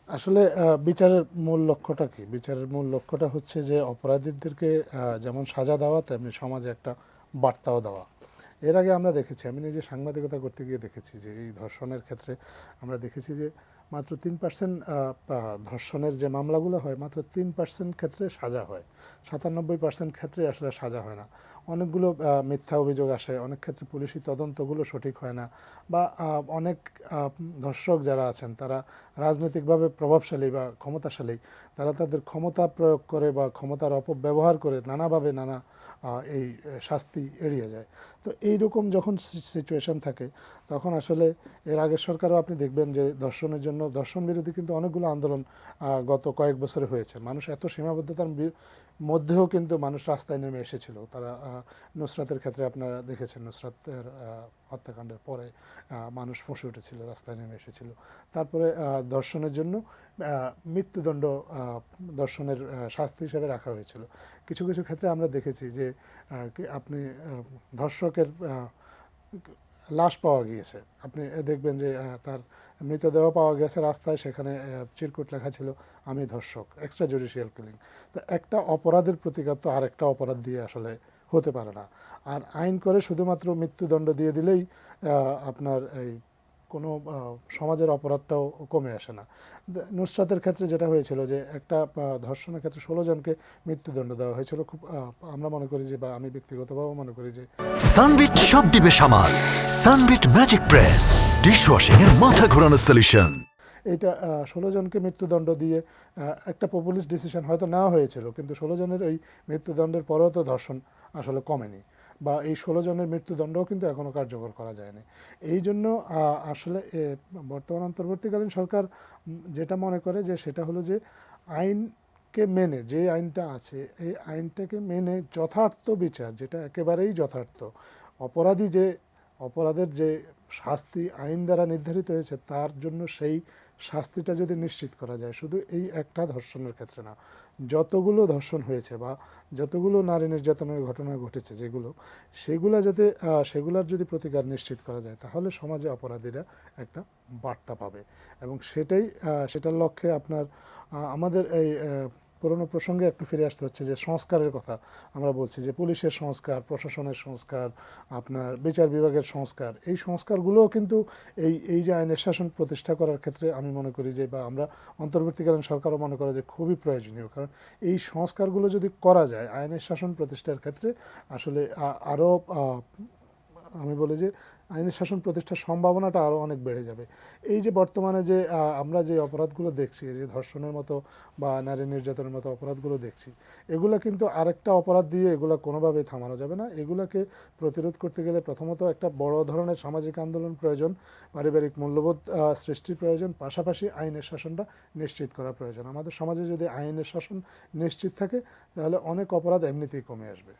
আসলে বিচারের মূল লক্ষ্যটা কি? বিচারের মূল লক্ষ্যটা হচ্ছে যে অপরাধীদেরকে যেমন সাজা দেওয়া তেমনি সমাজে একটা বার্তাও দেওয়া। এর আগে আমরা দেখেছি, আমি নিজে সাংবাদিকতা করতে গিয়ে দেখেছি যে এই ধর্ষণের ক্ষেত্রে আমরা দেখেছি যে মাত্র 3% ধর্ষণের যে মামলাগুলো হয় মাত্র 3% ক্ষেত্রে সাজা হয়, 97% ক্ষেত্রে আসলে সাজা হয় না। অনেকগুলো মিথ্যা অভিযোগ আসে, অনেক ক্ষেত্রে পুলিশি তদন্তগুলো সঠিক হয় না, বা অনেক ধর্ষক যারা আছেন তারা রাজনৈতিকভাবে প্রভাবশালী বা ক্ষমতাশালী, তারা তাদের ক্ষমতা প্রয়োগ করে বা ক্ষমতার অপব্যবহার করে নানাভাবে নানা এই শাস্তি এড়িয়ে যায়। তো এইরকম যখন সিচুয়েশন থাকে তখন আসলে এর আগের সরকারও আপনি দেখবেন যে ধর্ষণের জন্য, ধর্ষণ বিরোধী কিন্তু অনেকগুলো আন্দোলন গত কয়েক বছরে হয়েছে। মানুষ এত সীমাবদ্ধতার মধ্যেও কিন্তু মানুষ রাস্তায় নেমে এসেছিল। তারা নুসরাতের ক্ষেত্রে আপনারা দেখেছেন, নুসরাতের হত্যাকাণ্ডের পরে মানুষ ফুঁসে উঠেছিল, রাস্তায় নেমে এসেছিল। তারপরে ধর্ষণের জন্য মৃত্যুদণ্ড ধর্ষণের শাস্তি হিসেবে রাখা হয়েছিল। কিছু কিছু ক্ষেত্রে আমরা দেখেছি যে আপনি ধর্ষকের লাশ পাওয়া গিয়েছে, আপনি দেখবেন যে তার মৃতদেহ পাওয়া গেছে রাস্তায়, সেখানে চিরকুট লেখা ছিল আমি ধর্ষক, এক্সট্রা জুডিশিয়াল কিলিং। তো একটা অপরাধের প্রতিকার তো আরেকটা অপরাধ দিয়ে আসলে হতে পারে না। আর আইন করে শুধুমাত্র মৃত্যুদণ্ড দিয়ে দিলেই আপনার এই কোনো সমাজের অপরাধটাও কমে আসে না। নুসরাতের ক্ষেত্রে যেটা হয়েছিল যে একটা ধর্ষণের ক্ষেত্রে 16 জনকে মৃত্যুদণ্ড দেওয়া হয়েছিল। খুব আমরা মনে করি যে, বা আমি ব্যক্তিগতভাবে মনে করি যে সানবিট সব দিবে সামাল। সানবিট ম্যাজিক প্রেস ডিশওয়াশিং এর মাথা ঘোরানো সলিউশন। এইটা 16 জনকে মৃত্যুদণ্ড দিয়ে একটা পপুলিস্ট ডিসিশন হয়তো নেওয়া হয়েছিল, কিন্তু 16 জনের এই মৃত্যুদণ্ডের পরেও তো ধর্ষণ আসলে কমেনি, বা এই 16 জনের মৃত্যুদণ্ডও কিন্তু এখনও কার্যকর করা যায়নি। এই জন্য আসলে বর্তমান অন্তর্বর্তীকালীন সরকার যেটা মনে করে যে সেটা হলো যে আইনকে মেনে, যে আইনটা আছে এই আইনটাকে মেনে যথার্থ বিচার, যেটা একেবারেই যথার্থ, অপরাধী যে অপরাধের যে শাস্তি আইন দ্বারা নির্ধারিত হয়েছে তার জন্য সেই শাস্তিটা যদি নিশ্চিত করা যায়, শুধু এই একটা ধর্ষণের ক্ষেত্রে না, যতগুলো ধর্ষণ হয়েছে বা যতগুলো নারী নির্যাতনের ঘটনা ঘটেছে যেগুলো, সেগুলা যাতে সেগুলার যদি প্রতিকার নিশ্চিত করা যায় তাহলে সমাজে অপরাধীরা একটা বার্তা পাবে। এবং সেটার লক্ষ্যে আপনার আমাদের এই পুরনো প্রসঙ্গে একটু ফিরে আসতে হচ্ছে যে সংস্কারের কথা আমরা বলছি, যে পুলিশের সংস্কার, প্রশাসনের সংস্কার, আপনার বিচার বিভাগের সংস্কার, এই সংস্কারগুলোও কিন্তু এই যে আইনের শাসন প্রতিষ্ঠা করার ক্ষেত্রে আমি মনে করি যে, বা আমরা অন্তর্বর্তীকালীন সরকারও মনে করে যে খুবই প্রয়োজনীয়। কারণ এই সংস্কারগুলো যদি করা যায় আইনের শাসন প্রতিষ্ঠার ক্ষেত্রে, আসলে আরও আমি বলি যে আইনের শাসন প্রতিষ্ঠার সম্ভাবনাটা আরও অনেক বেড়ে যাবে। এই যে বর্তমানে যে আমরা যে অপরাধগুলো দেখছি, যে ধর্ষণের মতো বা নারী নির্যাতনের মতো অপরাধগুলো দেখছি, এগুলো কিন্তু আরেকটা অপরাধ দিয়ে এগুলো কোনোভাবেই থামানো যাবে না। এগুলোকে প্রতিরোধ করতে গেলে প্রথমত একটা বড় ধরনের সামাজিক আন্দোলন প্রয়োজন, পারিবারিক মূল্যবোধ সৃষ্টির প্রয়োজন, পাশাপাশি আইনের শাসনটা নিশ্চিত করা প্রয়োজন। আমাদের সমাজে যদি আইনের শাসন নিশ্চিত থাকে তাহলে অনেক অপরাধ এমনিতেই কমে আসবে।